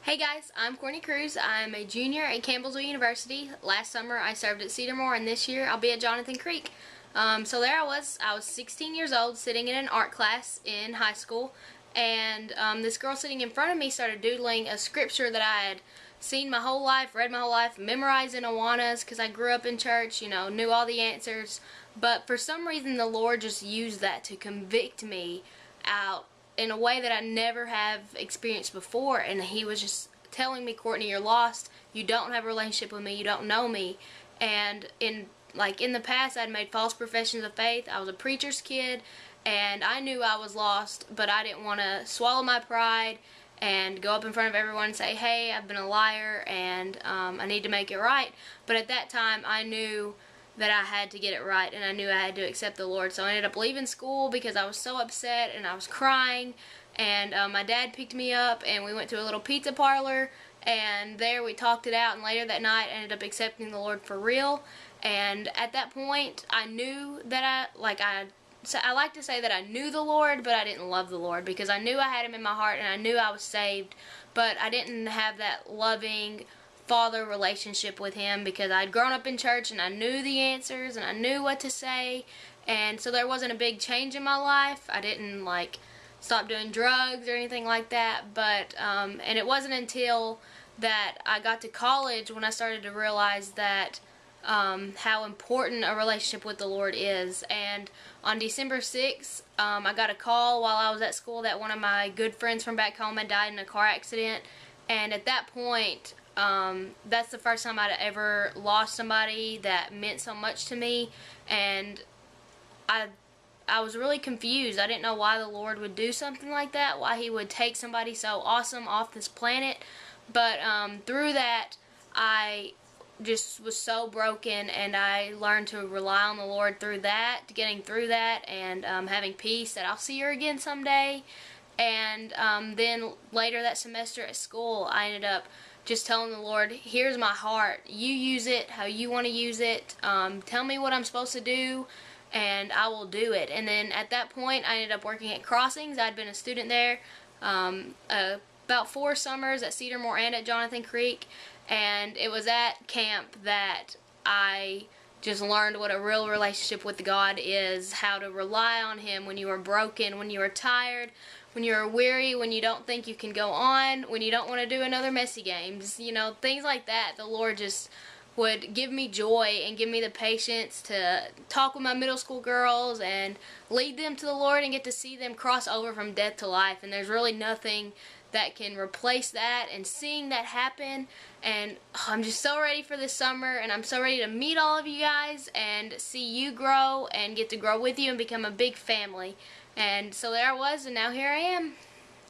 Hey guys, I'm Courtney Cruz. I'm a junior at Campbellsville University. Last summer I served at Cedarmore, and this year I'll be at Jonathan Creek. So there I was 16 years old, sitting in an art class in high school, and this girl sitting in front of me started doodling a scripture that I had seen my whole life, read my whole life, memorized in Awanas because I grew up in church, knew all the answers. But for some reason the Lord just used that to convict me out in a way that I never have experienced before, and he was just telling me, Courtney, you're lost, you don't have a relationship with me, you don't know me. And in the past I'd made false professions of faith. I was a preacher's kid and I knew I was lost, but I didn't want to swallow my pride and go up in front of everyone and say, hey, I've been a liar and I need to make it right. But at that time I knew that I had to get it right, and I knew I had to accept the Lord. So I ended up leaving school because I was so upset and I was crying, and my dad picked me up and we went to a little pizza parlor, and there we talked it out, and later that night I ended up accepting the Lord for real. And at that point I knew that I like to say that I knew the Lord, but I didn't love the Lord, because I knew I had him in my heart and I knew I was saved, but I didn't have that loving father relationship with him because I'd grown up in church and I knew the answers and I knew what to say, and so there wasn't a big change in my life. I didn't stop doing drugs or anything like that, but and it wasn't until that I got to college when I started to realize that how important a relationship with the Lord is. And on December 6th, I got a call while I was at school that one of my good friends from back home had died in a car accident, and at that point that's the first time I'd ever lost somebody that meant so much to me, and I was really confused. I didn't know why the Lord would do something like that, why he would take somebody so awesome off this planet. But through that I just was so broken, and I learned to rely on the Lord through that, getting through that, and having peace that I'll see her again someday. And then later that semester at school I ended up just telling the Lord, here's my heart, you use it how you want to use it, tell me what I'm supposed to do and I will do it. And then at that point I ended up working at Crossings. I'd been a student there about 4 summers at Cedarmore and at Jonathan Creek, and it was at camp that I just learned what a real relationship with God is, how to rely on him when you are broken, when you are tired, when you're weary, when you don't think you can go on, when you don't want to do another messy games, things like that. The Lord just would give me joy and give me the patience to talk with my middle school girls and lead them to the Lord and get to see them cross over from death to life. And there's really nothing that can replace that, and seeing that happen. And I'm just so ready for this summer, and I'm so ready to meet all of you guys and see you grow and get to grow with you and become a big family. And so there I was, and now here I am.